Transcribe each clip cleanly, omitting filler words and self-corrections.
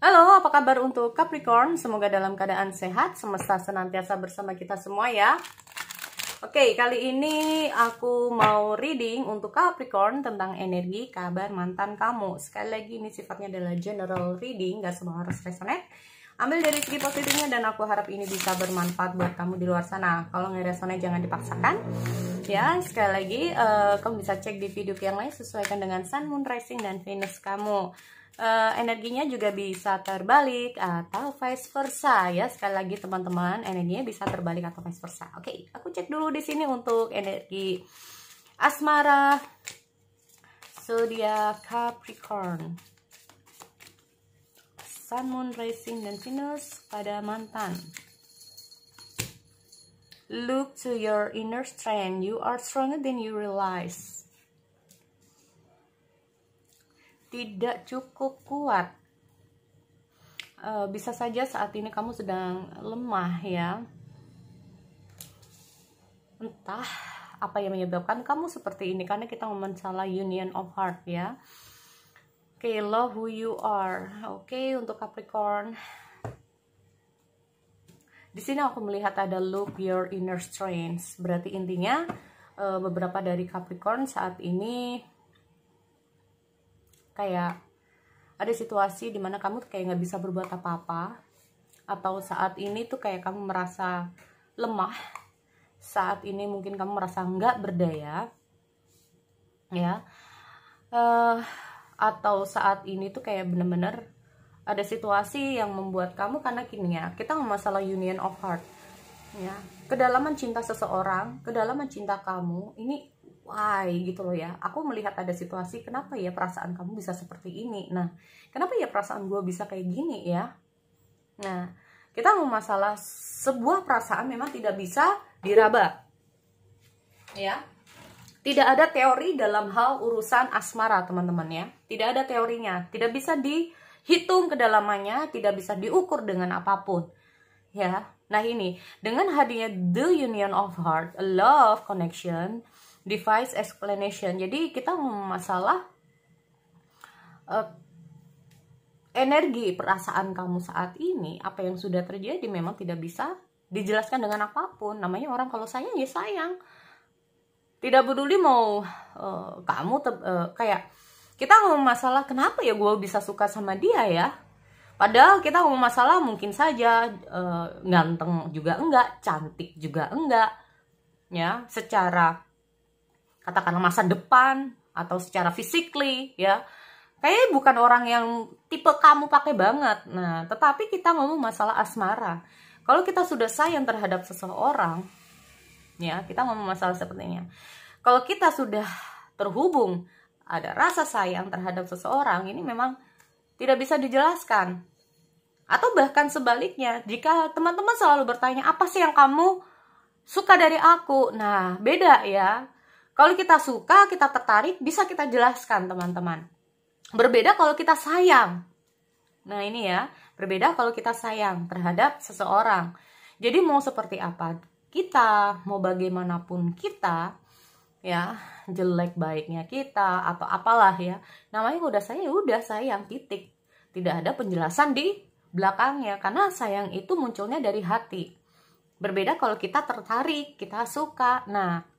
Halo, apa kabar untuk Capricorn? Semoga dalam keadaan sehat, semesta senantiasa bersama kita semua ya. Oke, kali ini aku mau reading untuk Capricorn tentang energi kabar mantan kamu. Sekali lagi ini sifatnya adalah general reading, gak semua harus resonate. Ambil dari segi positifnya dan aku harap ini bisa bermanfaat buat kamu di luar sana. Kalau nggak resonate jangan dipaksakan. Ya, sekali lagi kamu bisa cek di video yang lain sesuaikan dengan Sun, Moon, Rising, dan Venus kamu. Energinya juga bisa terbalik atau vice versa ya. Sekali lagi teman-teman, energinya bisa terbalik atau vice versa. Oke, aku cek dulu di sini untuk energi asmara zodiak Capricorn, Sun, Moon, Rising, dan Venus pada mantan. Look to your inner strength. You are stronger than you realize. Tidak cukup kuat. Bisa saja saat ini kamu sedang lemah ya. Entah apa yang menyebabkan kamu seperti ini, karena kita masalah union of heart ya. Oke, love who you are. Oke, untuk Capricorn. Di sini aku melihat ada look your inner strength. Berarti intinya beberapa dari Capricorn saat ini kayak ada situasi dimana kamu kayak nggak bisa berbuat apa-apa, atau saat ini tuh kayak kamu merasa lemah, saat ini mungkin kamu merasa nggak berdaya ya, atau saat ini tuh kayak bener-bener ada situasi yang membuat kamu, karena gini ya, kita masalah union of heart ya, kedalaman cinta seseorang, kedalaman cinta kamu ini why gitu loh ya. Aku melihat ada situasi, kenapa ya perasaan kamu bisa seperti ini, nah kenapa ya perasaan gue bisa kayak gini ya. Nah, kita mau masalah sebuah perasaan memang tidak bisa diraba ya. Tidak ada teori dalam hal urusan asmara teman-teman ya. Tidak ada teorinya, tidak bisa dihitung kedalamannya, tidak bisa diukur dengan apapun ya. Nah ini, dengan hadirnya the union of heart, a love connection, device explanation. Jadi kita masalah energi perasaan kamu saat ini, apa yang sudah terjadi memang tidak bisa dijelaskan dengan apapun. Namanya orang kalau sayang ya sayang. Tidak peduli mau kamu kayak kita ngomong masalah kenapa ya gue bisa suka sama dia ya. Padahal kita ngomong masalah mungkin saja ganteng juga enggak, cantik juga enggak ya, secara katakanlah masa depan atau secara physically ya, kayaknya bukan orang yang tipe kamu pakai banget. Nah, tetapi kita ngomong masalah asmara. Kalau kita sudah sayang terhadap seseorang ya, kita ngomong masalah sepertinya. Kalau kita sudah terhubung, ada rasa sayang terhadap seseorang, ini memang tidak bisa dijelaskan. Atau bahkan sebaliknya, jika teman-teman selalu bertanya, apa sih yang kamu suka dari aku? Nah, beda ya. Kalau kita suka, kita tertarik, bisa kita jelaskan teman-teman. Berbeda kalau kita sayang. Nah ini ya, berbeda kalau kita sayang terhadap seseorang. Jadi mau seperti apa kita, mau bagaimanapun kita, ya jelek baiknya kita atau apalah ya, namanya udah sayang, udah sayang titik. Tidak ada penjelasan di belakangnya, karena sayang itu munculnya dari hati. Berbeda kalau kita tertarik, kita suka. Nah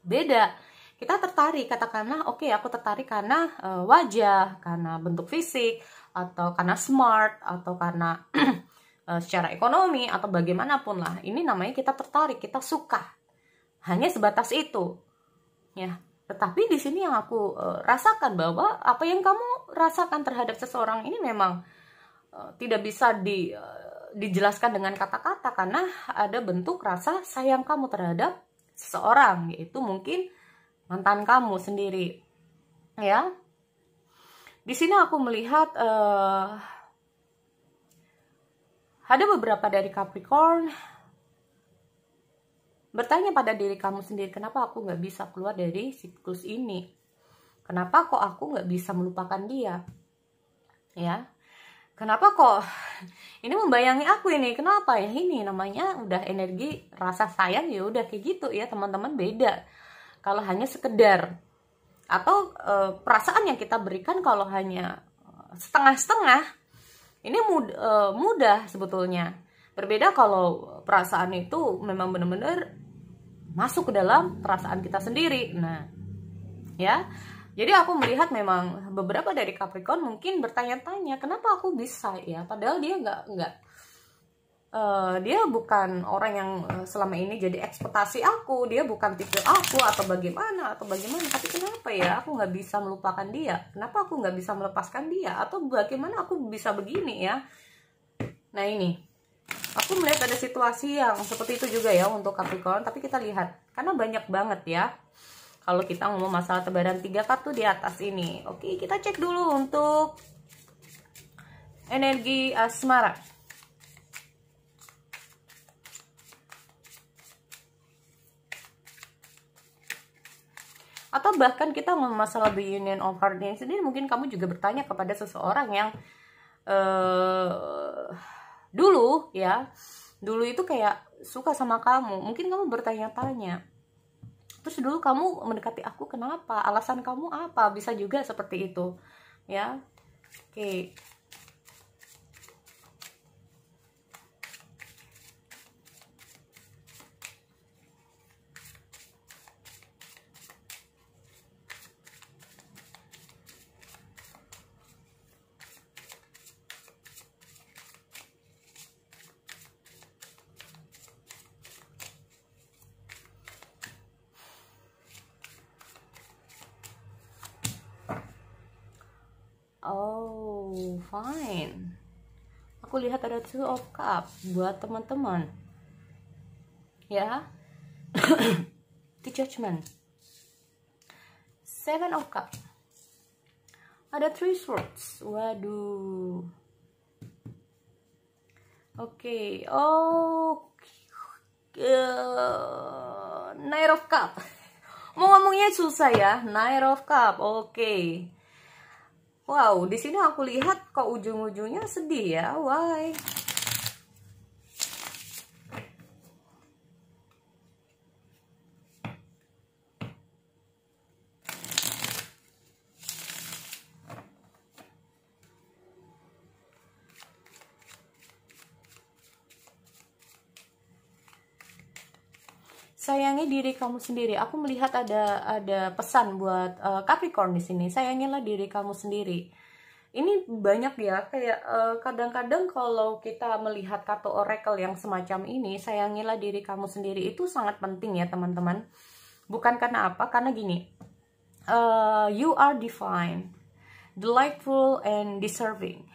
beda, kita tertarik, katakanlah oke, aku tertarik karena wajah, karena bentuk fisik, atau karena smart, atau karena secara ekonomi, atau bagaimanapun lah. Ini namanya kita tertarik, kita suka. Hanya sebatas itu ya. Tetapi di sini yang aku rasakan bahwa apa yang kamu rasakan terhadap seseorang ini memang tidak bisa dijelaskan dengan kata-kata, karena ada bentuk rasa sayang kamu terhadap seseorang, yaitu mungkin mantan kamu sendiri ya. Di sini aku melihat ada beberapa dari Capricorn bertanya pada diri kamu sendiri, kenapa aku nggak bisa keluar dari siklus ini, kenapa kok aku nggak bisa melupakan dia ya, kenapa kok ini membayangi aku ini, kenapa ya, ini namanya udah energi rasa sayang ya, udah kayak gitu ya teman-teman. Beda kalau hanya sekedar, atau perasaan yang kita berikan kalau hanya setengah-setengah Ini mudah sebetulnya. Berbeda kalau perasaan itu memang benar-benar masuk ke dalam perasaan kita sendiri. Nah, ya. Jadi aku melihat memang beberapa dari Capricorn mungkin bertanya-tanya, kenapa aku bisa ya? Padahal dia dia bukan orang yang selama ini jadi ekspektasi aku, dia bukan tipe aku atau bagaimana, tapi kenapa ya aku nggak bisa melupakan dia, kenapa aku nggak bisa melepaskan dia, atau bagaimana aku bisa begini ya. Nah, ini aku melihat ada situasi yang seperti itu juga ya untuk Capricorn, tapi kita lihat karena banyak banget ya kalau kita ngomong masalah tebaran 3 kartu di atas ini. Oke, kita cek dulu untuk energi asmara. Atau bahkan kita ngomong masalah the union of heart ini sendiri, mungkin kamu juga bertanya kepada seseorang yang dulu itu kayak suka sama kamu. Mungkin kamu bertanya-tanya, terus dulu kamu mendekati aku kenapa, alasan kamu apa, bisa juga seperti itu ya. Oke. Oh, fine. Aku lihat ada 2 of Cups buat teman-teman. Ya. The Judgment. 7 of Cups. Ada 3 Swords. Waduh. Oke. Oh. Knight of Cups. Mau ngomongnya susah ya. Knight of Cups. Oke. Wow, di sini aku lihat kok ujung-ujungnya sedih ya. Why? Sayangi diri kamu sendiri. Aku melihat ada pesan buat Capricorn di sini. Sayangilah diri kamu sendiri. Ini banyak ya, kayak kadang-kadang kalau kita melihat kartu oracle yang semacam ini, sayangilah diri kamu sendiri, itu sangat penting ya teman-teman. Bukan karena apa? Karena gini, you are divine, delightful and deserving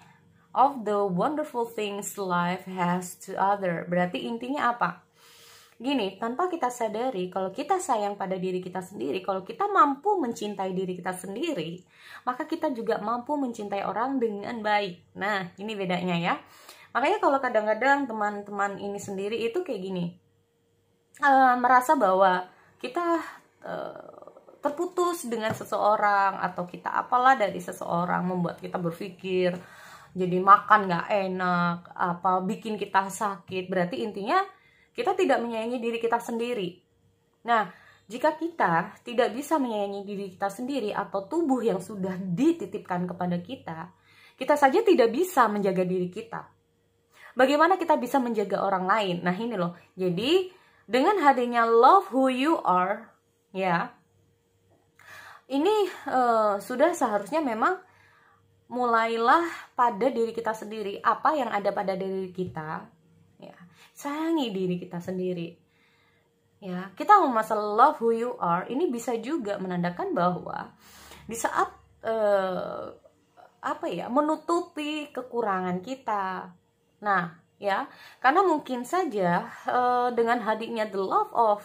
of the wonderful things life has to other. Berarti intinya apa? Gini, tanpa kita sadari, kalau kita sayang pada diri kita sendiri, kalau kita mampu mencintai diri kita sendiri, maka kita juga mampu mencintai orang dengan baik. Nah, ini bedanya ya. Makanya kalau kadang-kadang teman-teman ini sendiri itu kayak gini, merasa bahwa kita terputus dengan seseorang, atau kita apalah dari seseorang, membuat kita berpikir, jadi makan gak enak, apa bikin kita sakit. Berarti intinya kita tidak menyayangi diri kita sendiri. Nah, jika kita tidak bisa menyayangi diri kita sendiri atau tubuh yang sudah dititipkan kepada kita, kita saja tidak bisa menjaga diri kita. Bagaimana kita bisa menjaga orang lain? Nah, ini loh. Jadi, dengan hadirnya love who you are, ya, ini sudah seharusnya memang mulailah pada diri kita sendiri. Apa yang ada pada diri kita, ya, sayangi diri kita sendiri. Ya, kita ngomong masalah love who you are, ini bisa juga menandakan bahwa di saat menutupi kekurangan kita. Nah, ya, karena mungkin saja dengan hadirnya the love of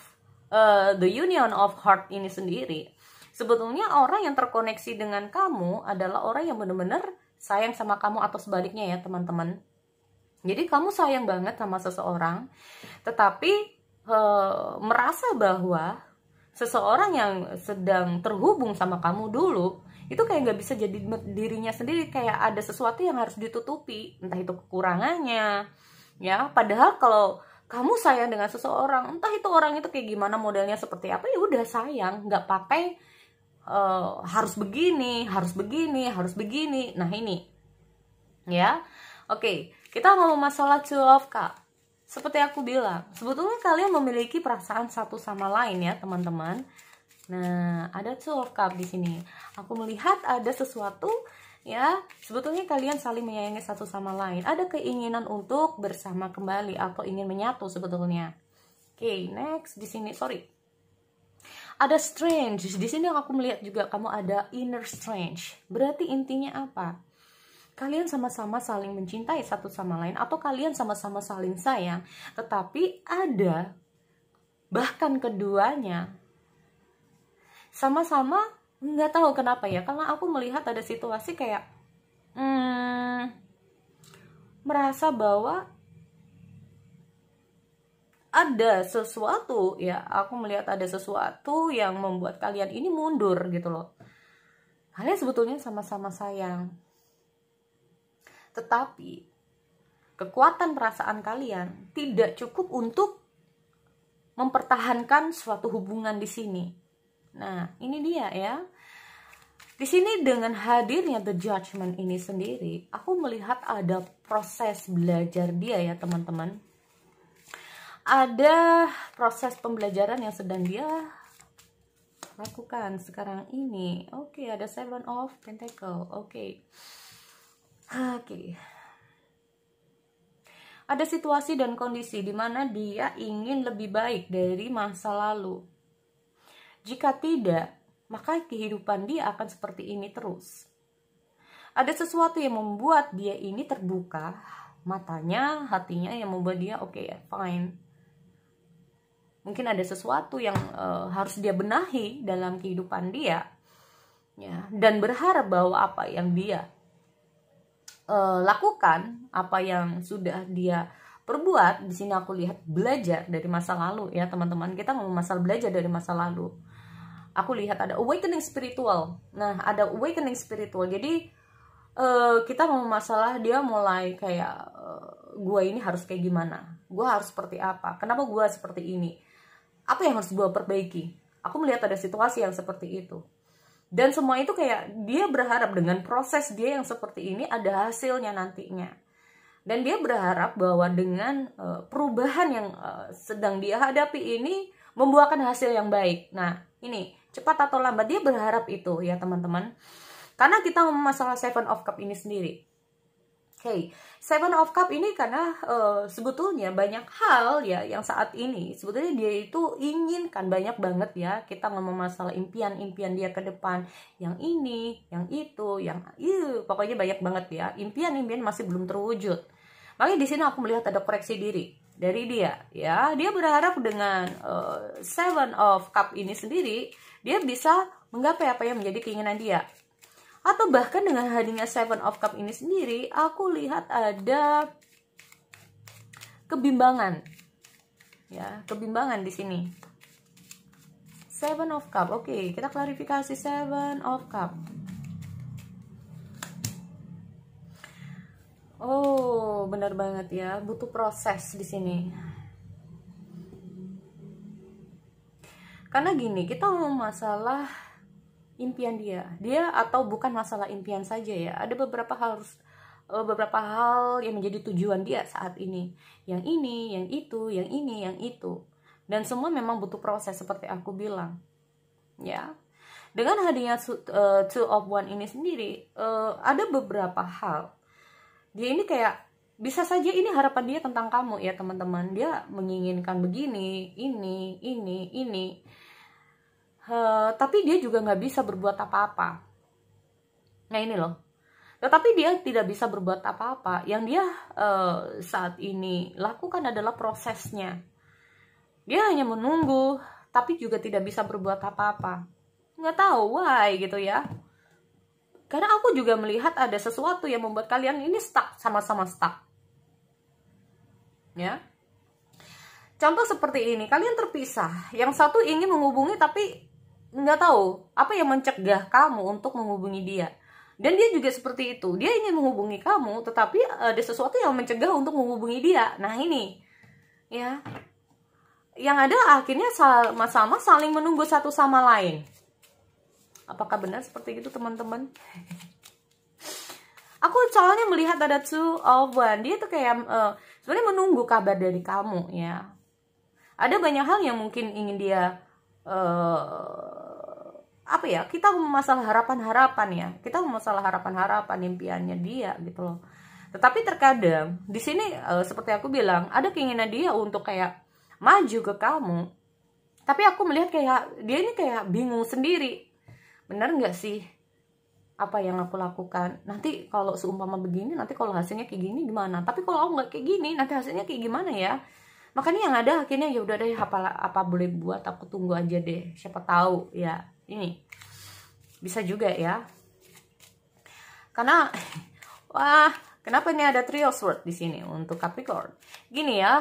the union of heart ini sendiri, sebetulnya orang yang terkoneksi dengan kamu adalah orang yang benar-benar sayang sama kamu, atau sebaliknya ya teman-teman. Jadi kamu sayang banget sama seseorang, tetapi merasa bahwa seseorang yang sedang terhubung sama kamu dulu itu kayak nggak bisa jadi dirinya sendiri, kayak ada sesuatu yang harus ditutupi, entah itu kekurangannya, ya. Padahal kalau kamu sayang dengan seseorang, entah itu orang itu kayak gimana, modelnya seperti apa, ya udah sayang, nggak pakai harus begini, harus begini, harus begini. Nah ini, ya. Oke, kita ngomong masalah Two of Cups. Seperti aku bilang, sebetulnya kalian memiliki perasaan satu sama lain ya, teman-teman. Nah, ada Two of Cups di sini. Aku melihat ada sesuatu ya, sebetulnya kalian saling menyayangi satu sama lain. Ada keinginan untuk bersama kembali atau ingin menyatu sebetulnya. Oke, next di sini, sorry. Ada strange. Di sini aku melihat juga kamu ada inner strange. Berarti intinya apa? Kalian sama-sama saling mencintai satu sama lain atau kalian sama-sama saling sayang, tetapi ada bahkan keduanya sama-sama nggak tahu kenapa ya, karena aku melihat ada situasi kayak merasa bahwa ada sesuatu ya, aku melihat ada sesuatu yang membuat kalian ini mundur gitu loh. Kalian sebetulnya sama-sama sayang, tetapi kekuatan perasaan kalian tidak cukup untuk mempertahankan suatu hubungan di sini. Nah, ini dia ya. Di sini dengan hadirnya The Judgment ini sendiri, aku melihat ada proses belajar dia ya, teman-teman. Ada proses pembelajaran yang sedang dia lakukan sekarang ini. Oke, ada Seven of Pentacles. Oke. Ada situasi dan kondisi di mana dia ingin lebih baik dari masa lalu. Jika tidak, maka kehidupan dia akan seperti ini terus. Ada sesuatu yang membuat dia ini terbuka matanya, hatinya, yang membuat dia fine. Mungkin ada sesuatu yang harus dia benahi dalam kehidupan dia, ya, dan berharap bahwa apa yang dia lakukan, apa yang sudah dia perbuat, di sini aku lihat belajar dari masa lalu ya, teman-teman. Kita ngomong masalah belajar dari masa lalu. Aku lihat ada awakening spiritual. Nah, ada awakening spiritual. Jadi kita ngomong masalah dia mulai kayak gue ini harus kayak gimana? Gue harus seperti apa? Kenapa gue seperti ini? Apa yang harus gue perbaiki? Aku melihat ada situasi yang seperti itu. Dan semua itu kayak dia berharap dengan proses dia yang seperti ini ada hasilnya nantinya. Dan dia berharap bahwa dengan perubahan yang sedang dia hadapi ini membuahkan hasil yang baik. Nah, ini cepat atau lambat dia berharap itu ya, teman-teman. Karena kita ngomong masalah Seven of Cups ini sendiri. Seven of Cups ini karena sebetulnya banyak hal ya yang saat ini sebetulnya dia itu inginkan banyak banget ya. Kita ngomong masalah impian-impian dia ke depan, yang ini, yang itu, yang pokoknya banyak banget ya. Impian-impian masih belum terwujud. Makanya di sini aku melihat ada koreksi diri dari dia ya. Dia berharap dengan Seven of Cups ini sendiri dia bisa menggapai apa yang menjadi keinginan dia. Atau bahkan dengan hadirnya Seven of Cups ini sendiri, aku lihat ada kebimbangan. Ya, kebimbangan di sini. Seven of Cups. Oke, kita klarifikasi Seven of Cups. Oh, benar banget ya, butuh proses di sini. Karena gini, kita mau masalah impian dia atau bukan masalah impian saja ya, ada beberapa hal yang menjadi tujuan dia saat ini, yang ini, yang itu, yang ini, yang itu, dan semua memang butuh proses seperti aku bilang ya. Dengan hadirnya Two of Wands ini sendiri, ada beberapa hal dia ini kayak bisa saja ini harapan dia tentang kamu ya, teman-teman. Dia menginginkan begini, ini. Tapi dia juga nggak bisa berbuat apa-apa. Nah ini loh. Tetapi dia tidak bisa berbuat apa-apa. Yang dia saat ini lakukan adalah prosesnya. Dia hanya menunggu, tapi juga tidak bisa berbuat apa-apa. Nggak tahu why gitu ya. Karena aku juga melihat ada sesuatu yang membuat kalian ini stuck, sama-sama stuck. Ya. Contoh seperti ini, kalian terpisah. Yang satu ingin menghubungi tapi nggak tahu apa yang mencegah kamu untuk menghubungi dia, dan dia juga seperti itu. Dia ingin menghubungi kamu tetapi ada sesuatu yang mencegah untuk menghubungi dia. Nah ini ya, yang ada akhirnya sama-sama saling menunggu satu sama lain. Apakah benar seperti itu, teman-teman? Aku soalnya melihat ada 2 of 1. Dia tuh kayak sebenarnya menunggu kabar dari kamu ya. Ada banyak hal yang mungkin ingin dia apa ya, kita masalah harapan-harapan ya. Kita masalah harapan-harapan impiannya dia gitu loh. Tetapi terkadang di sini seperti aku bilang, ada keinginan dia untuk kayak maju ke kamu. Tapi aku melihat kayak dia ini kayak bingung sendiri. Bener nggak sih apa yang aku lakukan? Nanti kalau seumpama begini, nanti kalau hasilnya kayak gini gimana? Tapi kalau aku nggak kayak gini, nanti hasilnya kayak gimana ya? Makanya yang ada akhirnya ya udah deh, apa boleh buat, aku tunggu aja deh. Siapa tahu ya. Ini bisa juga ya. Karena wah, kenapa ini ada 3 of Swords di sini untuk Capricorn? Gini ya,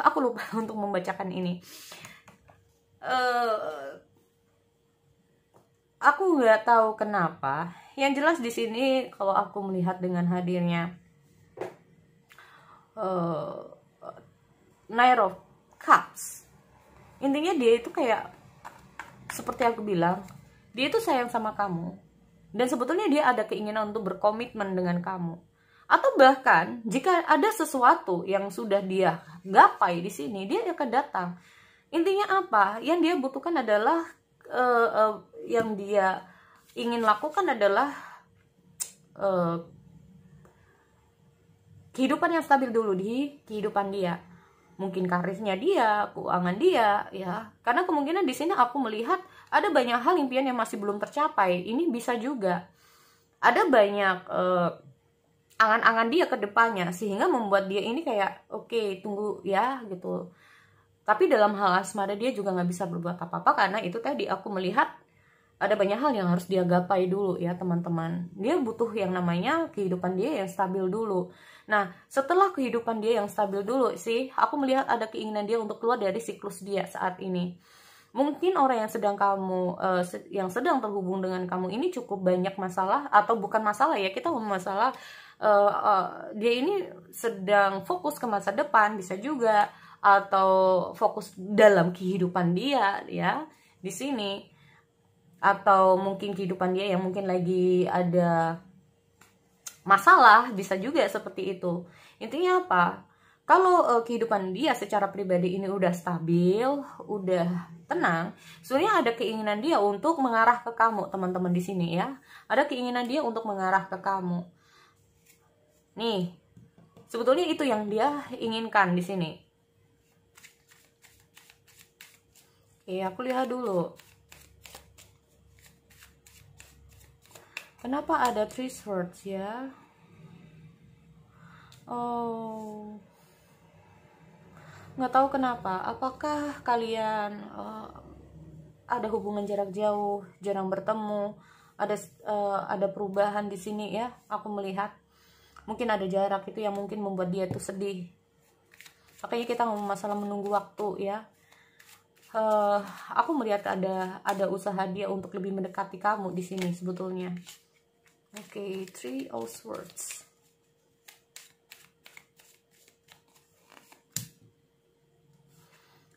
aku lupa untuk membacakan ini. Aku nggak tahu kenapa. Yang jelas di sini kalau aku melihat dengan hadirnya Knight of Cups, intinya dia itu kayak seperti aku bilang, dia itu sayang sama kamu. Dan sebetulnya dia ada keinginan untuk berkomitmen dengan kamu. Atau bahkan jika ada sesuatu yang sudah dia gapai di sini, dia akan datang. Intinya apa? Yang dia butuhkan adalah yang dia ingin lakukan adalah kehidupan yang stabil dulu di kehidupan dia. Mungkin karirnya dia, keuangan dia, ya. Karena kemungkinan di sini aku melihat ada banyak hal impian yang masih belum tercapai. Ini bisa juga ada banyak angan-angan dia ke depannya, sehingga membuat dia ini kayak oke, tunggu ya gitu. Tapi dalam hal asmara dia juga nggak bisa berbuat apa-apa, karena itu tadi aku melihat ada banyak hal yang harus dia gapai dulu ya teman-teman. Dia butuh yang namanya kehidupan dia yang stabil dulu. Nah, setelah kehidupan dia yang stabil dulu sih, aku melihat ada keinginan dia untuk keluar dari siklus dia saat ini. Mungkin orang yang sedang kamu, yang sedang terhubung dengan kamu ini cukup banyak masalah, atau bukan masalah ya, kita ngomong masalah, dia ini sedang fokus ke masa depan, bisa juga, atau fokus dalam kehidupan dia ya di sini, atau mungkin kehidupan dia yang mungkin lagi ada masalah, bisa juga seperti itu. Intinya apa? Kalau kehidupan dia secara pribadi ini udah stabil, udah tenang, sebenarnya ada keinginan dia untuk mengarah ke kamu, teman-teman di sini ya. Ada keinginan dia untuk mengarah ke kamu. Nih, sebetulnya itu yang dia inginkan di sini. Oke, aku lihat dulu. Kenapa ada 3 swords ya? Oh, nggak tahu kenapa. Apakah kalian ada hubungan jarak jauh, jarang bertemu, ada perubahan di sini ya? Aku melihat mungkin ada jarak itu yang mungkin membuat dia tuh sedih. Makanya kita ngomong masalah menunggu waktu ya. Aku melihat ada usaha dia untuk lebih mendekati kamu di sini sebetulnya. Oke, 3 of Swords.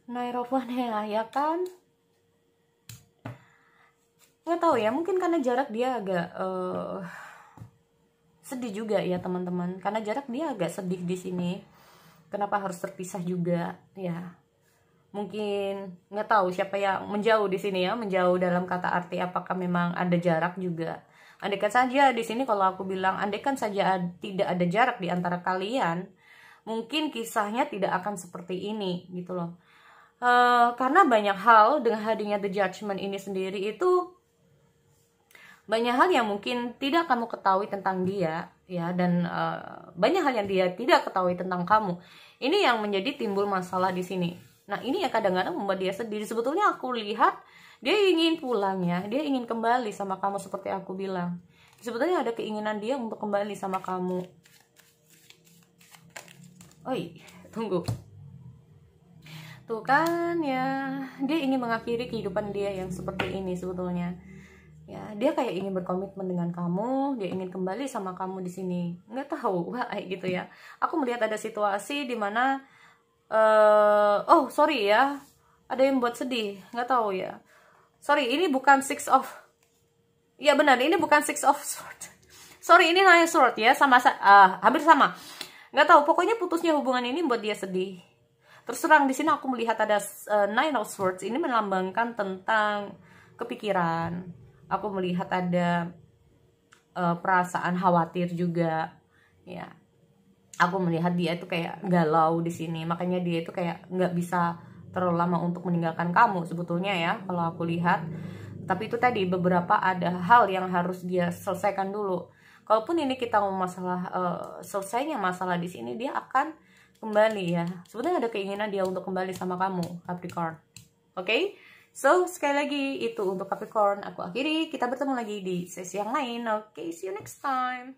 Knight of Wands ya kan? Nggak tahu ya, mungkin karena jarak dia agak sedih juga ya teman-teman. Karena jarak dia agak sedih di sini. Kenapa harus terpisah juga ya? Mungkin nggak tahu siapa yang menjauh di sini ya, menjauh dalam kata arti apakah memang ada jarak juga. Andaikan saja di sini kalau aku bilang andaikan saja tidak ada jarak di antara kalian, mungkin kisahnya tidak akan seperti ini gitu loh. Karena banyak hal dengan hadirnya The Judgment ini sendiri itu banyak hal yang mungkin tidak kamu ketahui tentang dia ya, dan banyak hal yang dia tidak ketahui tentang kamu. Ini yang menjadi timbul masalah di sini. Nah, ini ya kadang-kadang membuat dia sedih. Sebetulnya aku lihat dia ingin pulang ya, dia ingin kembali sama kamu seperti aku bilang. Sebetulnya ada keinginan dia untuk kembali sama kamu. Oi, tunggu. Tuh kan ya, dia ingin mengakhiri kehidupan dia yang seperti ini sebetulnya. Ya, dia kayak ingin berkomitmen dengan kamu, dia ingin kembali sama kamu di sini. Nggak tahu, wah gitu ya. Aku melihat ada situasi di mana oh sorry ya, ada yang buat sedih, nggak tahu ya. Sorry, ini bukan 6 of, ya benar, ini bukan 6 of Swords. Sorry, ini Nine of Swords ya, hampir sama. Nggak tahu, pokoknya putusnya hubungan ini buat dia sedih. Terus terang di sini aku melihat ada Nine of Swords, ini melambangkan tentang kepikiran. Aku melihat ada perasaan khawatir juga, ya. Aku melihat dia itu kayak galau di sini, makanya dia itu kayak nggak bisa terlalu lama untuk meninggalkan kamu sebetulnya ya, kalau aku lihat. Tapi itu tadi beberapa ada hal yang harus dia selesaikan dulu. Kalaupun ini kita mau masalah selesainya masalah di sini, dia akan kembali ya. Sebetulnya ada keinginan dia untuk kembali sama kamu, Capricorn. Oke? So, sekali lagi itu untuk Capricorn. Aku akhiri, kita bertemu lagi di sesi yang lain. Oke, see you next time.